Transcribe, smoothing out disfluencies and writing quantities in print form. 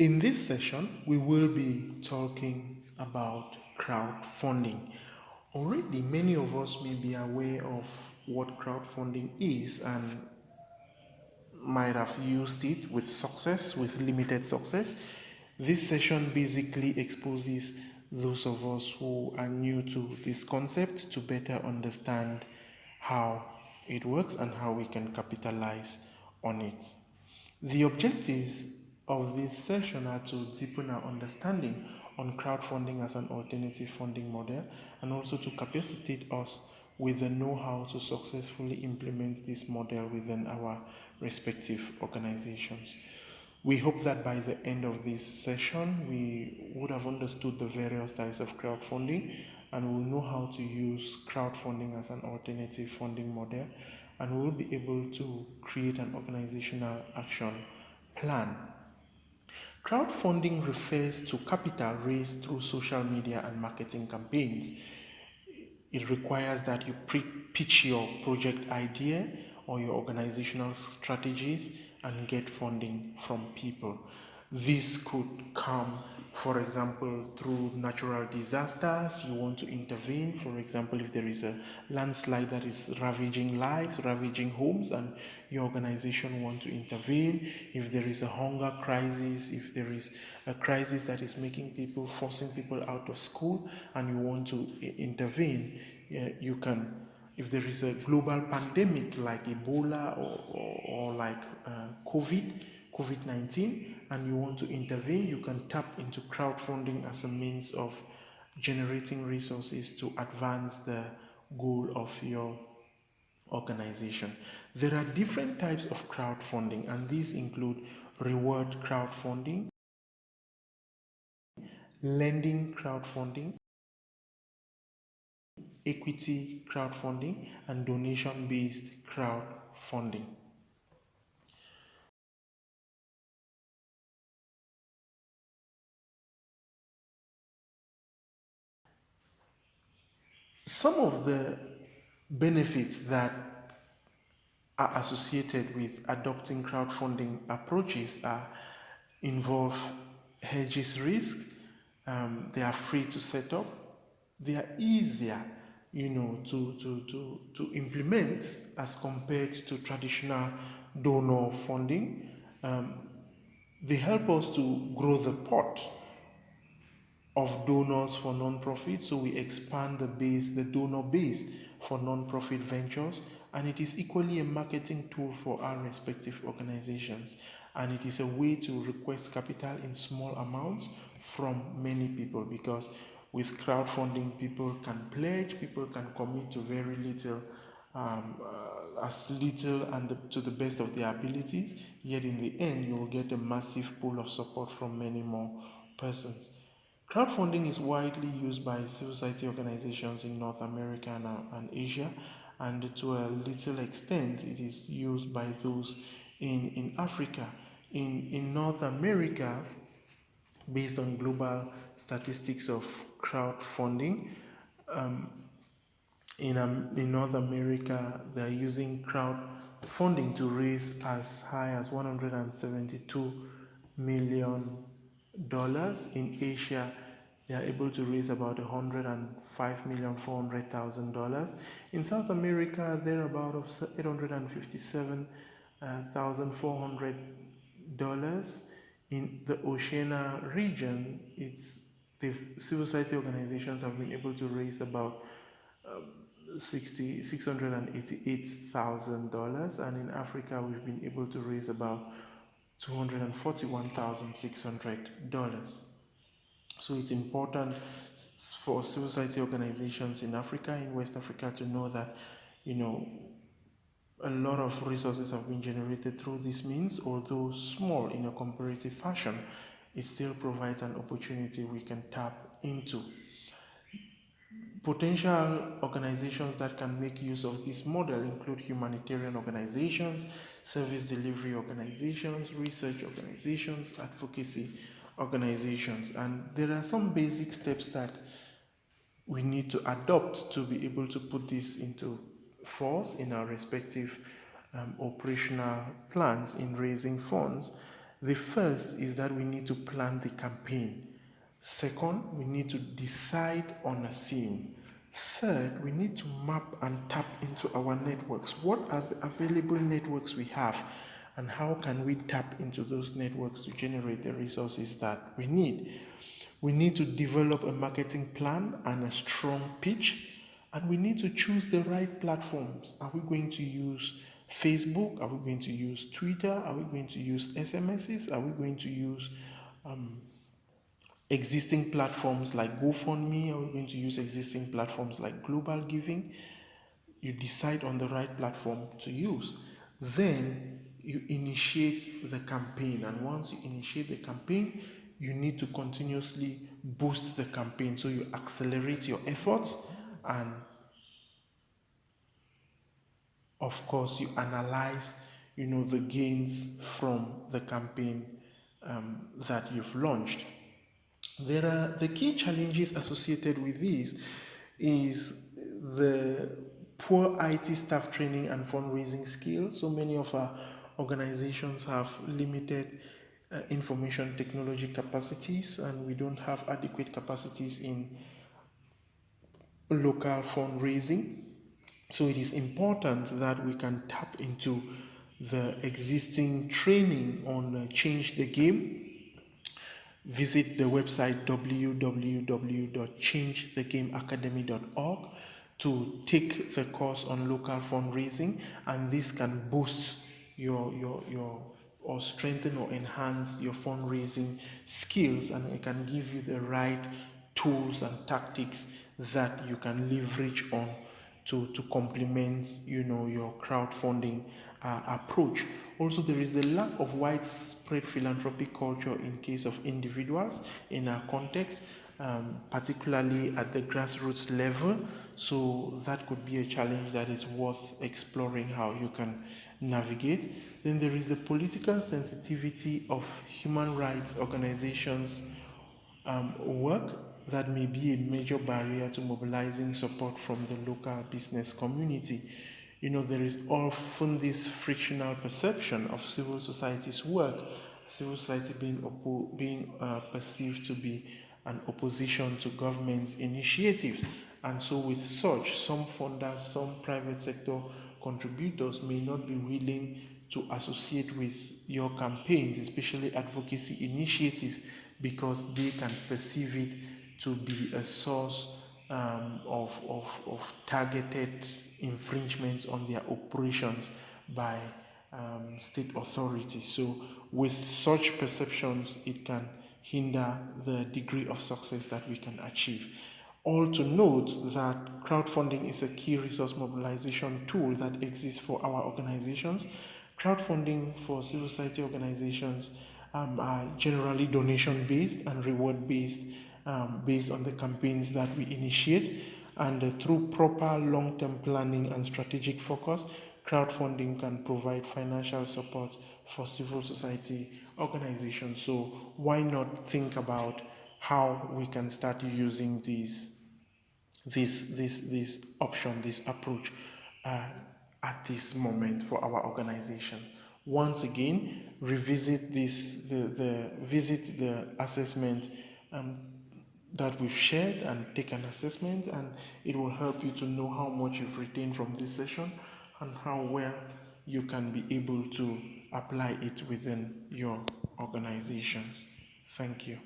In this session, we will be talking about crowdfunding. Already, many of us may be aware of what crowdfunding is and might have used it with success, with limited success. This session basically exposes those of us who are new to this concept to better understand how it works and how we can capitalize on it. The objectives of this session are to deepen our understanding on crowdfunding as an alternative funding model and also to capacitate us with the know-how to successfully implement this model within our respective organizations. We hope that by the end of this session, we would have understood the various types of crowdfunding and will know how to use crowdfunding as an alternative funding model, and we will be able to create an organizational action plan. Crowdfunding refers to capital raised through social media and marketing campaigns. It requires that you pitch your project idea or your organizational strategies and get funding from people. This could come, for example, through natural disasters. You want to intervene. For example, if there is a landslide that is ravaging lives, ravaging homes, and your organization want to intervene. If there is a hunger crisis, if there is a crisis that is forcing people out of school, and you want to intervene, you can. If there is a global pandemic like Ebola or like COVID-19, and you want to intervene, you can tap into crowdfunding as a means of generating resources to advance the goal of your organization. There are different types of crowdfunding, and these include reward crowdfunding, lending crowdfunding, equity crowdfunding, and donation-based crowdfunding. Some of the benefits that are associated with adopting crowdfunding approaches involve hedges risks. They are free to set up. They are easier, to implement as compared to traditional donor funding. They help us to grow the pot of donors for non-profit, so we expand the donor base for non-profit ventures, and it is equally a marketing tool for our respective organizations, and it is a way to request capital in small amounts from many people, because with crowdfunding people can pledge, people can commit to very little, as little and to the best of their abilities, yet in the end you will get a massive pool of support from many more persons. Crowdfunding is widely used by civil society organizations in North America and Asia, and to a little extent, it is used by those in Africa. In North America, based on global statistics of crowdfunding, in North America, they're using crowdfunding to raise as high as $172 million. In Asia, they are able to raise about $105,400,000. In South America, they're about of $857,400. In the Oceania region, the civil society organizations have been able to raise about $688,000, and in Africa we've been able to raise about $241,600. So it's important for civil society organizations in Africa, in West Africa, to know that a lot of resources have been generated through this means, although small in a comparative fashion. It still provides an opportunity we can tap into. Potential organizations that can make use of this model include humanitarian organizations, service delivery organizations, research organizations, advocacy organizations. And there are some basic steps that we need to adopt to be able to put this into force in our respective operational plans in raising funds. The first is that we need to plan the campaign. Second, we need to decide on a theme. Third, we need to map and tap into our networks. What are the available networks we have, and how can we tap into those networks to generate the resources that we need? We need to develop a marketing plan and a strong pitch, and we need to choose the right platforms. Are we going to use Facebook? Are we going to use Twitter? Are we going to use SMSs? Are we going to use existing platforms like GoFundMe? Are we going to use existing platforms like Global Giving? You decide on the right platform to use. Then you initiate the campaign, and once you initiate the campaign, you need to continuously boost the campaign. So you accelerate your efforts, and of course you analyze the gains from the campaign that you've launched. There are the key challenges associated with this is the poor IT staff training and fundraising skills. So many of our organizations have limited information technology capacities, and we don't have adequate capacities in local fundraising. So it is important that we can tap into the existing training on Change the Game. Visit the website www.changethegameacademy.org to take the course on local fundraising, and this can boost your or strengthen or enhance your fundraising skills, and it can give you the right tools and tactics that you can leverage on to complement your crowdfunding approach. Also, there is the lack of widespread philanthropic culture in case of individuals in our context, particularly at the grassroots level. So that could be a challenge that is worth exploring how you can navigate. Then there is the political sensitivity of human rights organizations work that may be a major barrier to mobilizing support from the local business community. There is often this frictional perception of civil society's work, civil society being perceived to be an opposition to government's initiatives. And so with such, some funders, some private sector contributors may not be willing to associate with your campaigns, especially advocacy initiatives, because they can perceive it to be a source of targeted infringements on their operations by state authorities. So with such perceptions, it can hinder the degree of success that we can achieve. All to note that crowdfunding is a key resource mobilization tool that exists for our organizations. Crowdfunding for civil society organizations are generally donation-based and reward-based, based on the campaigns that we initiate. And through proper long-term planning and strategic focus, crowdfunding can provide financial support for civil society organizations. So why not think about how we can start using this option, this approach at this moment for our organization. Once again, revisit visit the assessment that we've shared and take an assessment, and it will help you to know how much you've retained from this session and how well you can be able to apply it within your organizations. Thank you.